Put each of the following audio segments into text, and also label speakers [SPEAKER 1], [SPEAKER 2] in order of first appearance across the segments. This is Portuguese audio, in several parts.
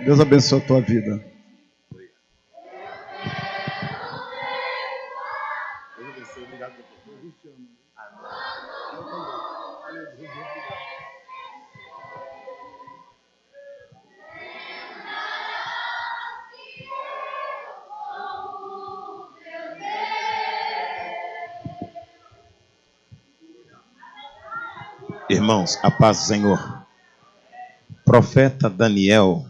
[SPEAKER 1] Deus abençoe a tua vida.
[SPEAKER 2] Irmãos, a paz do Senhor. Profeta Daniel,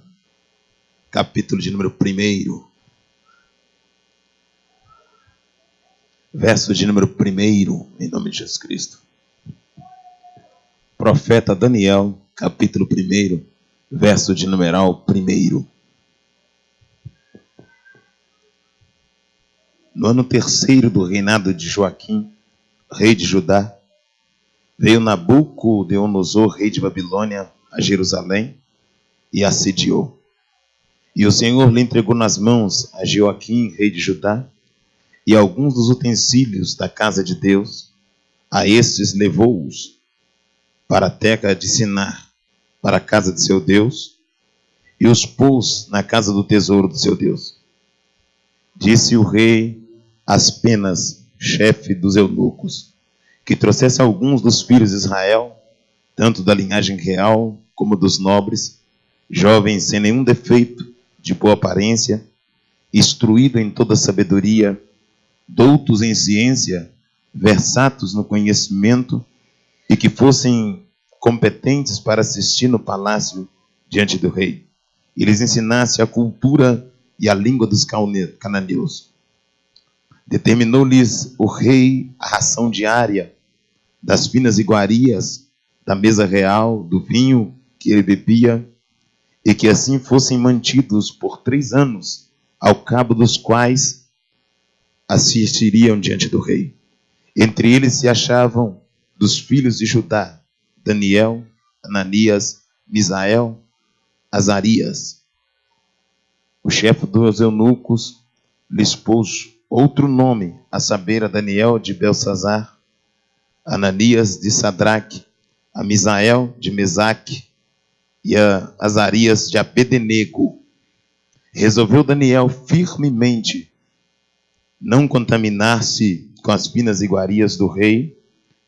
[SPEAKER 2] capítulo de número 1, verso de número 1, em nome de Jesus Cristo. Profeta Daniel, capítulo 1, verso de numeral 1. No ano 3º do reinado de Joaquim, rei de Judá, veio Nabucodonosor, rei de Babilônia, a Jerusalém e assediou. E o Senhor lhe entregou nas mãos a Joaquim, rei de Judá, e alguns dos utensílios da casa de Deus. A estes levou-os para a terra de Sinar, para a casa de seu Deus, e os pôs na casa do tesouro do seu Deus. Disse o rei Aspenas, chefe dos eunucos, que trouxesse alguns dos filhos de Israel, tanto da linhagem real como dos nobres, jovens sem nenhum defeito, de boa aparência, instruído em toda sabedoria, doutos em ciência, versatos no conhecimento, e que fossem competentes para assistir no palácio diante do rei, e lhes ensinasse a cultura e a língua dos cananeus. Determinou-lhes o rei a ração diária das finas iguarias da mesa real, do vinho que ele bebia, e que assim fossem mantidos por 3 anos, ao cabo dos quais assistiriam diante do rei. Entre eles se achavam dos filhos de Judá, Daniel, Ananias, Misael, Azarias. O chefe dos eunucos lhes pôs outro nome, a saber, a Daniel de Belsazar, Ananias de Sadraque, a Misael de Mesaque e a Azarias de Abednego. Resolveu Daniel firmemente não contaminar-se com as finas iguarias do rei,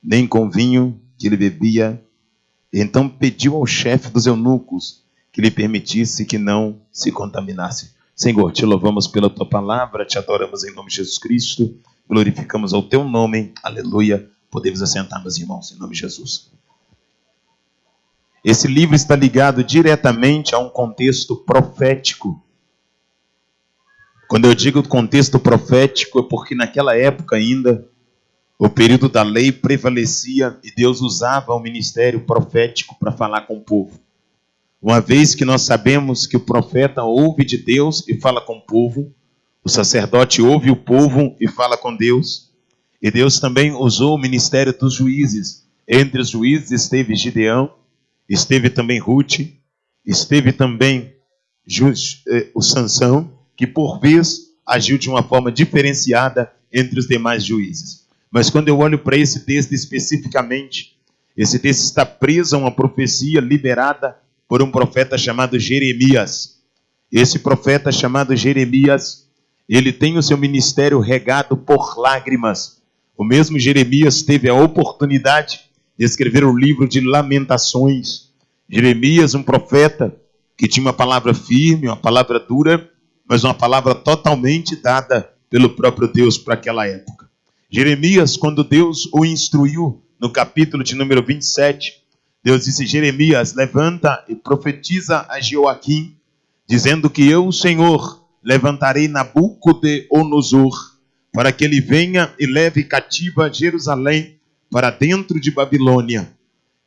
[SPEAKER 2] nem com o vinho que ele bebia. Então pediu ao chefe dos eunucos que lhe permitisse que não se contaminasse. Senhor, te louvamos pela tua palavra, te adoramos em nome de Jesus Cristo, glorificamos ao teu nome, aleluia. Podemos assentar, meus irmãos, em nome de Jesus. Esse livro está ligado diretamente a um contexto profético. Quando eu digo contexto profético, é porque naquela época ainda, o período da lei prevalecia e Deus usava o ministério profético para falar com o povo. Uma vez que nós sabemos que o profeta ouve de Deus e fala com o povo, o sacerdote ouve o povo e fala com Deus, e Deus também usou o ministério dos juízes. Entre os juízes esteve Gideão, esteve também Ruth, esteve também o Sansão, que por vez agiu de uma forma diferenciada entre os demais juízes. Mas quando eu olho para esse texto especificamente, esse texto está preso a uma profecia liberada por um profeta chamado Jeremias. Esse profeta chamado Jeremias, ele tem o seu ministério regado por lágrimas. O mesmo Jeremias teve a oportunidade de escrever o livro de Lamentações. Jeremias, um profeta que tinha uma palavra firme, uma palavra dura, mas uma palavra totalmente dada pelo próprio Deus para aquela época. Jeremias, quando Deus o instruiu, no capítulo de número 27, Deus disse: Jeremias, levanta e profetiza a Joaquim, dizendo que eu, o Senhor, levantarei Nabucodonosor, para que ele venha e leve cativa Jerusalém para dentro de Babilônia.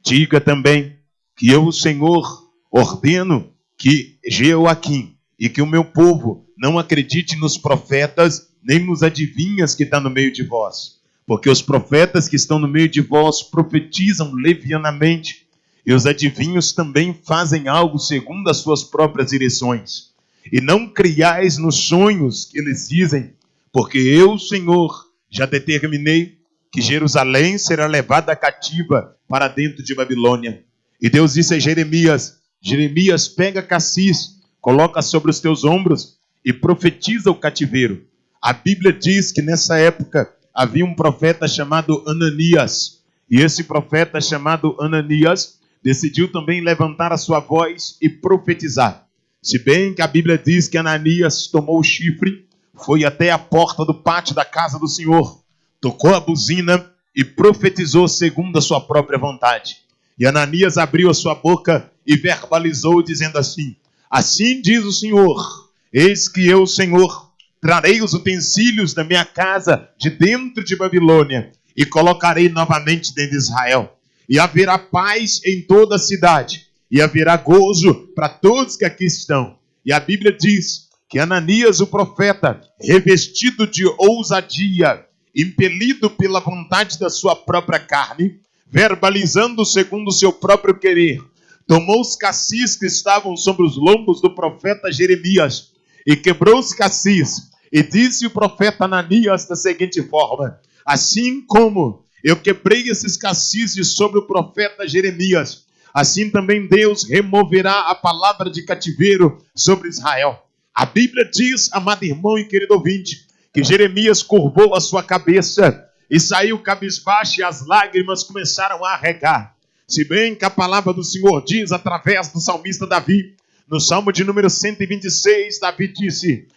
[SPEAKER 2] Diga também que eu, o Senhor, ordeno que Joaquim e que o meu povo não acredite nos profetas, nem nos adivinhas que estão no meio de vós. Porque os profetas que estão no meio de vós profetizam levianamente, e os adivinhos também fazem algo segundo as suas próprias direções. E não criais nos sonhos que eles dizem, porque eu, Senhor, já determinei que Jerusalém será levada cativa para dentro de Babilônia. E Deus disse a Jeremias: Jeremias, pega Cassis, coloca sobre os teus ombros e profetiza o cativeiro. A Bíblia diz que nessa época havia um profeta chamado Ananias. E esse profeta chamado Ananias decidiu também levantar a sua voz e profetizar. Se bem que a Bíblia diz que Ananias tomou o chifre, foi até a porta do pátio da casa do Senhor, tocou a buzina e profetizou segundo a sua própria vontade. E Ananias abriu a sua boca e verbalizou dizendo assim: assim diz o Senhor, eis que eu, Senhor, trarei os utensílios da minha casa de dentro de Babilônia e colocarei novamente dentro de Israel. E haverá paz em toda a cidade e haverá gozo para todos que aqui estão. E a Bíblia diz que Ananias, o profeta, revestido de ousadia, impelido pela vontade da sua própria carne, verbalizando segundo o seu próprio querer, tomou os cassis que estavam sobre os lombos do profeta Jeremias e quebrou os cassis. E disse o profeta Ananias da seguinte forma: assim como eu quebrei esses cassis de sobre o profeta Jeremias, assim também Deus removerá a palavra de cativeiro sobre Israel. A Bíblia diz, amado irmão e querido ouvinte, que Jeremias curvou a sua cabeça e saiu cabisbaixo e as lágrimas começaram a regar. Se bem que a palavra do Senhor diz através do salmista Davi, no Salmo de número 126, Davi disse: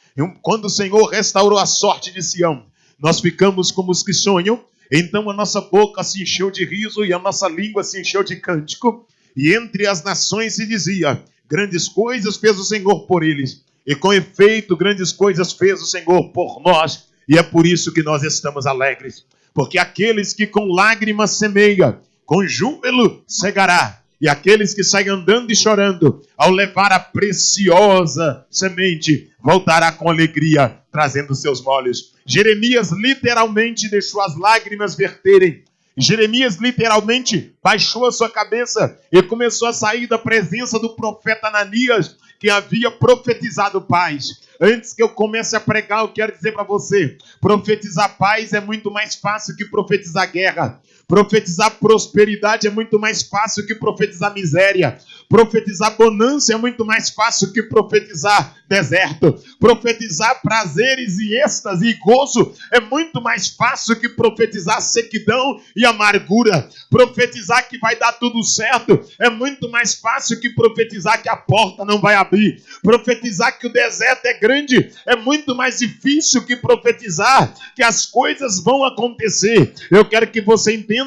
[SPEAKER 2] quando o Senhor restaurou a sorte de Sião, nós ficamos como os que sonham, então a nossa boca se encheu de riso e a nossa língua se encheu de cântico, e entre as nações se dizia: grandes coisas fez o Senhor por eles, e com efeito grandes coisas fez o Senhor por nós, e é por isso que nós estamos alegres, porque aqueles que com lágrimas semeia, com júbilo cegará, e aqueles que saem andando e chorando, ao levar a preciosa semente, voltará com alegria, trazendo seus molhos. Jeremias literalmente deixou as lágrimas verterem. Jeremias literalmente baixou a sua cabeça e começou a sair da presença do profeta Ananias, que havia profetizado paz. Antes que eu comece a pregar, eu quero dizer para você: profetizar paz é muito mais fácil que profetizar guerra. Profetizar prosperidade é muito mais fácil que profetizar miséria. Profetizar bonança é muito mais fácil que profetizar deserto. Profetizar prazeres e êxtase e gozo é muito mais fácil que profetizar sequidão e amargura. Profetizar que vai dar tudo certo é muito mais fácil que profetizar que a porta não vai abrir. Profetizar que o deserto é grande é muito mais difícil que profetizar que as coisas vão acontecer. Eu quero que você entenda,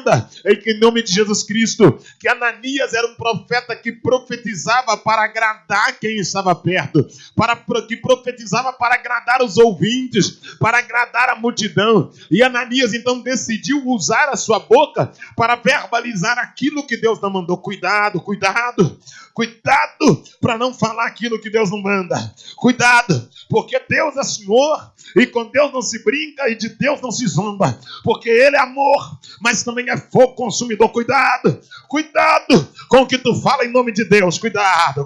[SPEAKER 2] em nome de Jesus Cristo, que Ananias era um profeta que profetizava para agradar quem estava perto, que profetizava para agradar os ouvintes, para agradar a multidão. E Ananias então decidiu usar a sua boca para verbalizar aquilo que Deus não mandou. Cuidado para não falar aquilo que Deus não manda. Cuidado, porque Deus é Senhor e com Deus não se brinca e de Deus não se zomba, porque Ele é amor, mas também é fogo consumidor. Cuidado com o que tu fala em nome de Deus. Cuidado.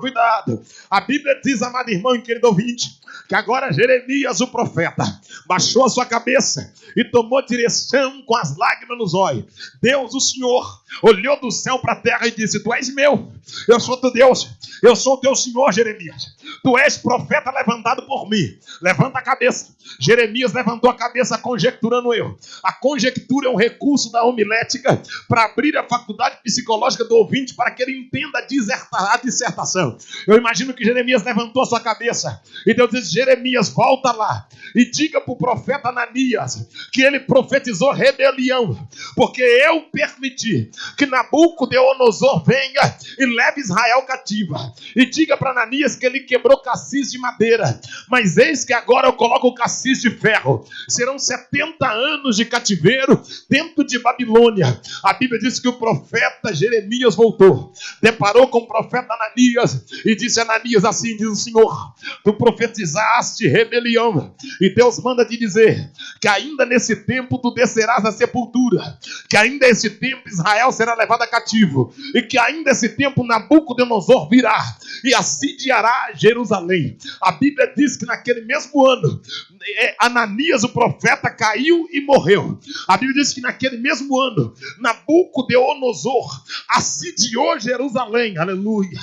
[SPEAKER 2] A Bíblia diz, amado irmão e querido ouvinte, que agora Jeremias, o profeta, baixou a sua cabeça e tomou direção com as lágrimas nos olhos. Deus, o Senhor, olhou do céu para a terra e disse: tu és meu, eu sou teu Deus, eu sou teu Senhor, Jeremias. Tu és profeta levantado por mim. Levanta a cabeça. Jeremias levantou a cabeça conjecturando erro. A conjectura é um recurso da homilética para abrir a faculdade psicológica do ouvinte para que ele entenda a dissertação. Eu imagino que Jeremias levantou a sua cabeça e Deus disse: Jeremias, volta lá e diga para o profeta Ananias que ele profetizou rebelião, porque eu permiti que Nabucodonosor venha e leve Israel cativa. E diga para Ananias que ele quebrou cassis de madeira, mas eis que agora eu coloco o cassis de ferro. Serão 70 anos de cativeiro dentro de Babilônia. A Bíblia diz que o profeta Jeremias voltou, deparou com o profeta Ananias e disse: Ananias, assim diz o Senhor, tu profetizaste rebelião, e Deus manda te dizer que ainda nesse tempo tu descerás à sepultura, que ainda esse tempo Israel será levado cativo, e que ainda esse tempo Nabucodonosor virá e assediará Jerusalém. A Bíblia diz que naquele mesmo ano Ananias, o profeta, caiu e morreu. A Bíblia diz que naquele mesmo ano Nabucodonosor assediou Jerusalém. Aleluia.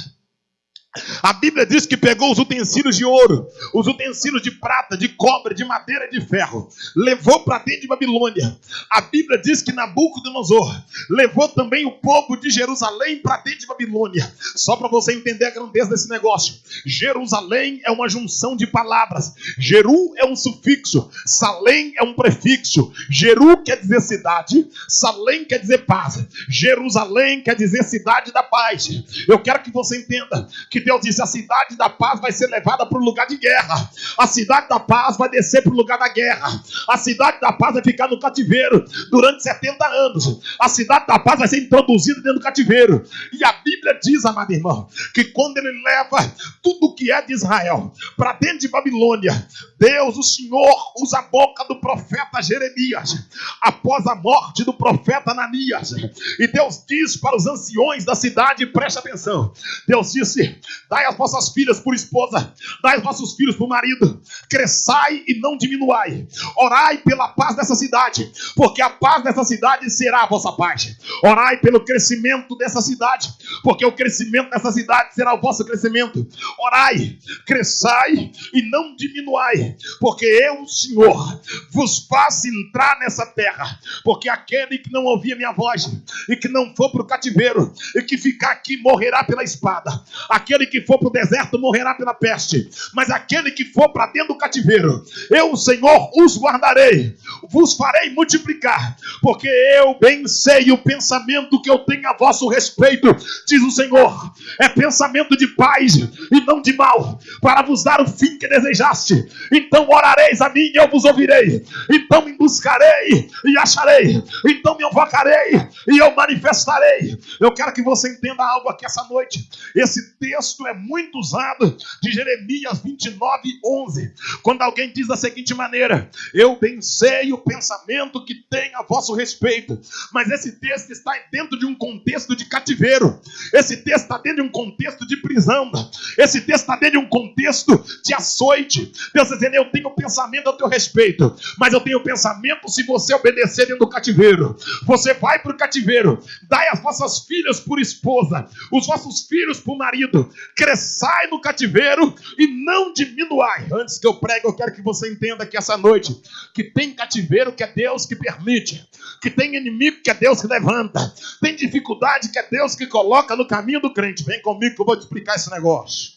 [SPEAKER 2] A Bíblia diz que pegou os utensílios de ouro, os utensílios de prata, de cobre, de madeira e de ferro, levou para dentro de Babilônia. A Bíblia diz que Nabucodonosor levou também o povo de Jerusalém para dentro de Babilônia. Só para você entender a grandeza desse negócio. Jerusalém é uma junção de palavras. Jeru é um sufixo, Salém é um prefixo. Jeru quer dizer cidade, Salém quer dizer paz. Jerusalém quer dizer cidade da paz. Eu quero que você entenda que Deus disse: a cidade da paz vai ser levada para o lugar de guerra. A cidade da paz vai descer para o lugar da guerra. A cidade da paz vai ficar no cativeiro durante 70 anos. A cidade da paz vai ser introduzida dentro do cativeiro. E a Bíblia diz, amado irmão, que quando ele leva tudo o que é de Israel para dentro de Babilônia, Deus, o Senhor, usa a boca do profeta Jeremias após a morte do profeta Ananias. E Deus diz para os anciões da cidade, preste atenção, Deus disse: dai as vossas filhas por esposa, dai os vossos filhos por marido, cresçai e não diminuai, orai pela paz dessa cidade, porque a paz dessa cidade será a vossa paz. Orai pelo crescimento dessa cidade, porque o crescimento dessa cidade será o vosso crescimento. Orai, cresçai e não diminuai, porque eu, Senhor, vos faço entrar nessa terra. Porque aquele que não ouvir a minha voz e que não for para o cativeiro e que ficar aqui morrerá pela espada. Aquele que for para o deserto morrerá pela peste. Mas aquele que for para dentro do cativeiro, eu, Senhor, os guardarei, vos farei multiplicar, porque eu bem sei o pensamento que eu tenho a vosso respeito, diz o Senhor, é pensamento de paz e não de mal, para vos dar o fim que desejaste. Então orareis a mim e eu vos ouvirei. Então me buscarei e acharei. Então me invocarei e eu manifestarei. Eu quero que você entenda algo aqui essa noite. Esse texto é muito usado de Jeremias 29:11, quando alguém diz da seguinte maneira: eu bem sei o pensamento que tem a vosso respeito. Mas esse texto está dentro de um contexto de cativeiro. Esse texto está dentro de um contexto de prisão. Esse texto está dentro de um contexto de açoite. Deus está dizendo: eu tenho pensamento a teu respeito, mas eu tenho pensamento se você obedecer dentro do cativeiro. Você vai para o cativeiro, dai as vossas filhas por esposa, os vossos filhos por marido, cresçai no cativeiro e não diminuai. Antes que eu pregue, eu quero que você entenda que essa noite, que tem cativeiro que é Deus que permite, que tem inimigo que é Deus que levanta, tem dificuldade que é Deus que coloca no caminho do crente. Vem comigo que eu vou te explicar esse negócio.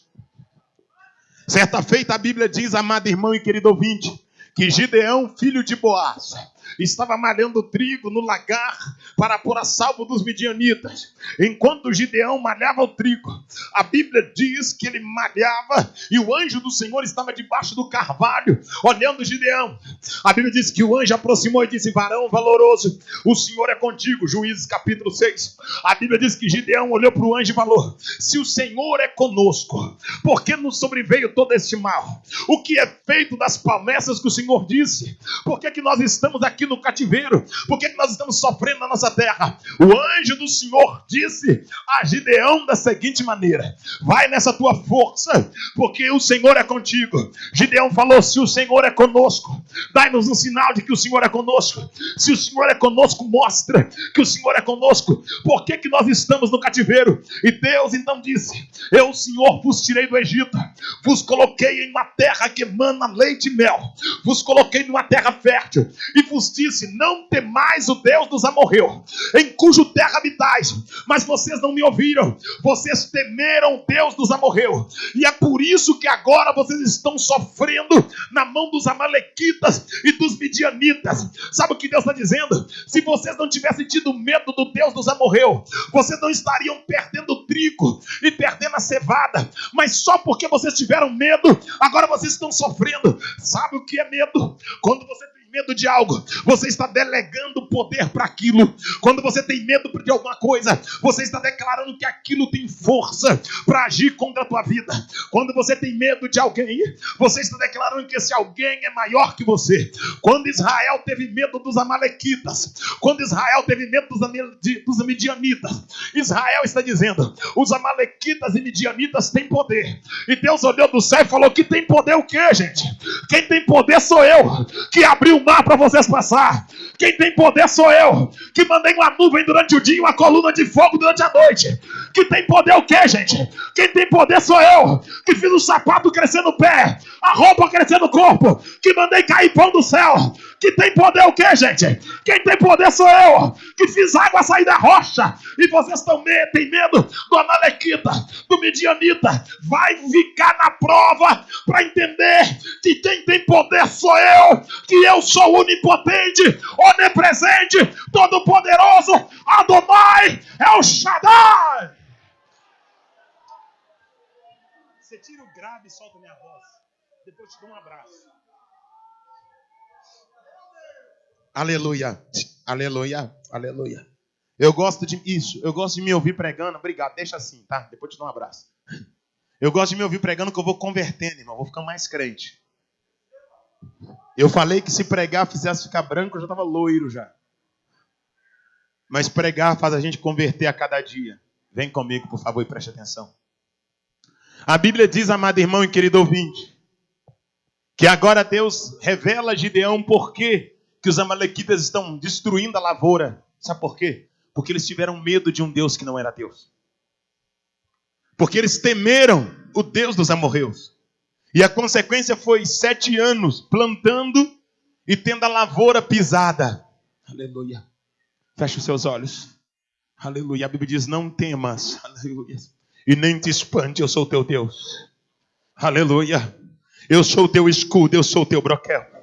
[SPEAKER 2] Certa feita a Bíblia diz, amado irmão e querido ouvinte, que Gideão, filho de Boaz, estava malhando trigo no lagar para pôr a salvo dos midianitas. Enquanto Gideão malhava o trigo, a Bíblia diz que ele malhava e o anjo do Senhor estava debaixo do carvalho, olhando Gideão. A Bíblia diz que o anjo aproximou e disse: varão valoroso, o Senhor é contigo. Juízes capítulo 6. A Bíblia diz que Gideão olhou para o anjo e falou: se o Senhor é conosco, por que nos sobreveio todo este mal? O que é feito das promessas que o Senhor disse? Por que nós estamos aqui no cativeiro? Por que nós estamos sofrendo na nossa terra? O anjo do Senhor disse a Gideão da seguinte maneira: vai nessa tua força, porque o Senhor é contigo. Gideão falou: se o Senhor é conosco, dai-nos um sinal de que o Senhor é conosco. Se o Senhor é conosco, mostra que o Senhor é conosco. Por que nós estamos no cativeiro? E Deus então disse: eu, o Senhor, vos tirei do Egito, vos coloquei em uma terra que emana leite e mel, vos coloquei numa terra fértil, e vos disse: não temais o Deus dos amorreus, em cujo terra habitais. Mas vocês não me ouviram, vocês temeram o Deus dos amorreus, e é por isso que agora vocês estão sofrendo na mão dos amalequitas e dos midianitas. Sabe o que Deus está dizendo? Se vocês não tivessem tido medo do Deus dos amorreus, vocês não estariam perdendo o trigo e perdendo a cevada, mas só porque vocês tiveram medo, agora vocês estão sofrendo. Sabe o que é medo? Quando você tem medo de algo, você está delegando poder para aquilo. Quando você tem medo de alguma coisa, você está declarando que aquilo tem força para agir contra a tua vida. Quando você tem medo de alguém, você está declarando que esse alguém é maior que você. Quando Israel teve medo dos amalequitas, quando Israel teve medo dos midianitas, Israel está dizendo: os amalequitas e midianitas têm poder. E Deus olhou do céu e falou: que tem poder o quê, gente? Quem tem poder sou eu, que abri o mar para vocês passar. Quem tem poder sou eu, que mandei uma nuvem durante o dia e uma coluna de fogo durante a noite. Que tem poder o quê, gente? Quem tem poder sou eu, que fiz o sapato crescer no pé, a roupa crescer no corpo, que mandei cair pão do céu. Que tem poder o quê, gente? Quem tem poder sou eu, que fiz água sair da rocha. E vocês têm medo do Amalequita, do Midianita. Vai ficar na prova para entender que quem tem poder sou eu, que eu sou onipotente, onipresente, todo-poderoso. Adonai é o Shaddai. Você tira o grave e solta minha voz. Depois te dou um abraço. Aleluia, aleluia, aleluia. Eu gosto de isso, eu gosto de me ouvir pregando. Obrigado, deixa assim, tá? Depois te dou um abraço. Eu gosto de me ouvir pregando que eu vou convertendo, irmão. Vou ficando mais crente. Eu falei que se pregar fizesse ficar branco, eu já estava loiro já. Mas pregar faz a gente converter a cada dia. Vem comigo, por favor, e preste atenção. A Bíblia diz, amado irmão e querido ouvinte, que agora Deus revela a Gideão por que os amalequitas estão destruindo a lavoura. Sabe por quê? Porque eles tiveram medo de um Deus que não era Deus. Porque eles temeram o Deus dos amorreus. E a consequência foi 7 anos plantando e tendo a lavoura pisada. Aleluia. Feche os seus olhos. Aleluia. A Bíblia diz, não temas. Aleluia. E nem te espante, eu sou o teu Deus. Aleluia. Eu sou o teu escudo, eu sou o teu broquel.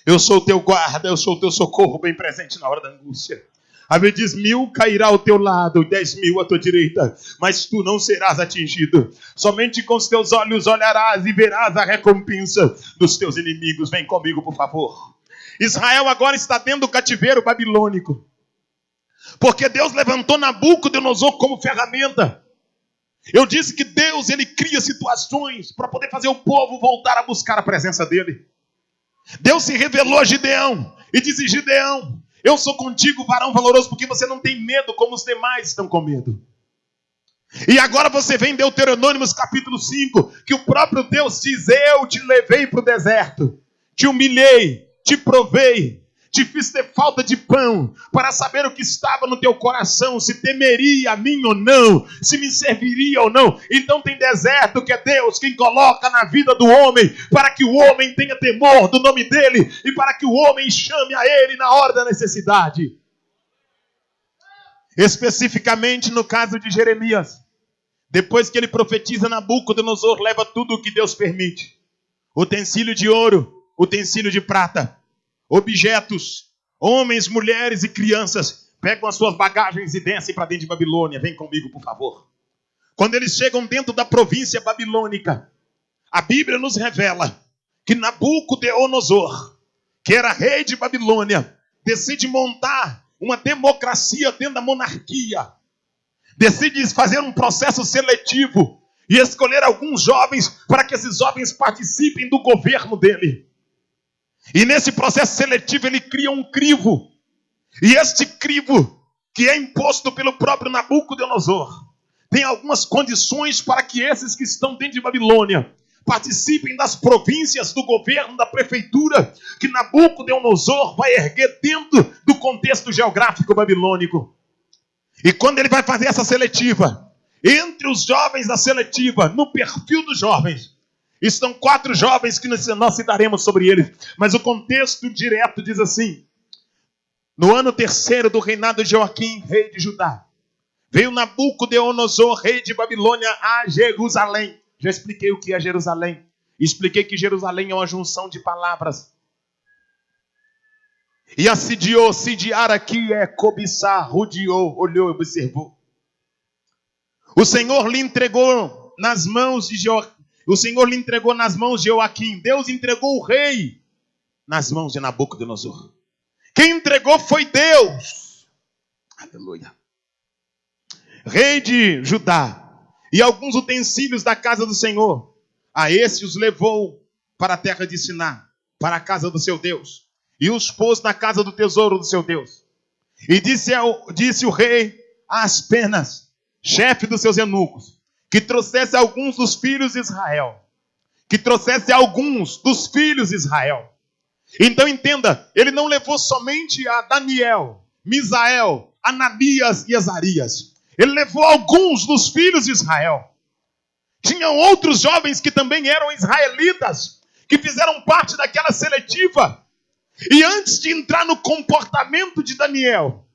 [SPEAKER 2] Eu sou o teu guarda, eu sou o teu socorro bem presente na hora da angústia. A Bíblia diz, 1000 cairá ao teu lado, 10.000 à tua direita, mas tu não serás atingido. Somente com os teus olhos olharás e verás a recompensa dos teus inimigos. Vem comigo, por favor. Israel agora está dentro do cativeiro babilônico. Porque Deus levantou Nabucodonosor como ferramenta. Eu disse que Deus, ele cria situações para poder fazer o povo voltar a buscar a presença dele. Deus se revelou a Gideão e disse, Gideão, eu sou contigo, varão valoroso, porque você não tem medo como os demais estão com medo. E agora você vem em Deuteronômios capítulo 5, que o próprio Deus diz, eu te levei para o deserto, te humilhei, te provei, te fiz ter falta de pão, para saber o que estava no teu coração, se temeria a mim ou não, se me serviria ou não. Então tem deserto que é Deus quem coloca na vida do homem, para que o homem tenha temor do nome dele, e para que o homem chame a ele na hora da necessidade. Especificamente no caso de Jeremias, depois que ele profetiza, Nabucodonosor leva tudo o que Deus permite. Utensílio de ouro, utensílio de prata, objetos, homens, mulheres e crianças, pegam as suas bagagens e descem para dentro de Babilônia. Vem comigo, por favor. Quando eles chegam dentro da província babilônica, a Bíblia nos revela que Nabucodonosor, que era rei de Babilônia, decide montar uma democracia dentro da monarquia. Decide fazer um processo seletivo e escolher alguns jovens para que esses jovens participem do governo dele. E nesse processo seletivo ele cria um crivo. E este crivo, que é imposto pelo próprio Nabucodonosor, tem algumas condições para que esses que estão dentro de Babilônia participem das províncias do governo, da prefeitura, que Nabucodonosor vai erguer dentro do contexto geográfico babilônico. E quando ele vai fazer essa seletiva, entre os jovens da seletiva, no perfil dos jovens, estão 4 jovens que nós citaremos sobre eles. Mas o contexto direto diz assim: no ano 3º do reinado de Joaquim, rei de Judá, veio Nabucodonosor, rei de Babilônia, a Jerusalém. Já expliquei o que é Jerusalém. Expliquei que Jerusalém é uma junção de palavras. E assediou, sediar aqui é cobiçar, rodeou, olhou, observou. O Senhor lhe entregou nas mãos de Joaquim. Deus entregou o rei nas mãos de Nabucodonosor. Quem entregou foi Deus. Aleluia. Rei de Judá. E alguns utensílios da casa do Senhor. A esse os levou para a terra de Siná, para a casa do seu Deus. E os pôs na casa do tesouro do seu Deus. E disse o rei a Aspenas, chefe dos seus eunucos, que trouxesse alguns dos filhos de Israel. Então entenda, ele não levou somente a Daniel, Misael, Ananias e Azarias. Ele levou alguns dos filhos de Israel. Tinham outros jovens que também eram israelitas, que fizeram parte daquela seletiva. E antes de entrar no comportamento de Daniel,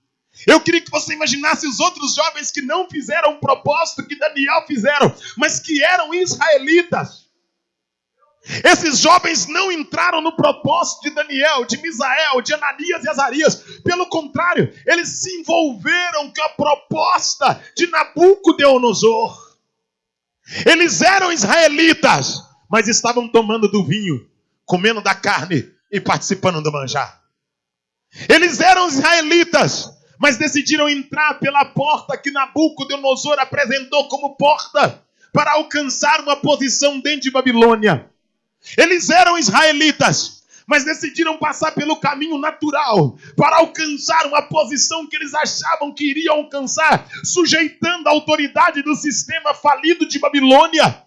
[SPEAKER 2] eu queria que você imaginasse os outros jovens que não fizeram o propósito que Daniel fizeram, mas que eram israelitas. Esses jovens não entraram no propósito de Daniel, de Misael, de Ananias e Azarias. Pelo contrário, eles se envolveram com a proposta de Nabucodonosor. Eles eram israelitas, mas estavam tomando do vinho, comendo da carne e participando do manjar. Eles eram israelitas, mas decidiram entrar pela porta que Nabucodonosor apresentou como porta para alcançar uma posição dentro de Babilônia. Eles eram israelitas, mas decidiram passar pelo caminho natural para alcançar uma posição que eles achavam que iriam alcançar, sujeitando a autoridade do sistema falido de Babilônia.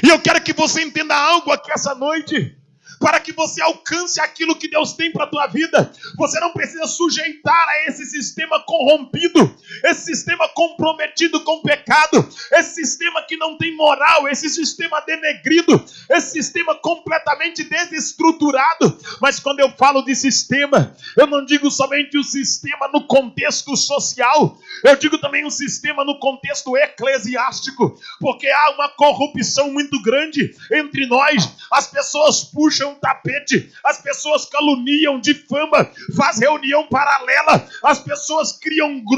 [SPEAKER 2] E eu quero que você entenda algo aqui essa noite. Para que você alcance aquilo que Deus tem para a tua vida, você não precisa sujeitar a esse sistema corrompido, esse sistema comprometido com o pecado, esse sistema que não tem moral, esse sistema denegrido, esse sistema completamente desestruturado. Mas quando eu falo de sistema, eu não digo somente o sistema no contexto social, eu digo também o sistema no contexto eclesiástico, porque há uma corrupção muito grande entre nós. As pessoas puxam tapete, as pessoas caluniam, difamam, faz reunião paralela, as pessoas criam grupos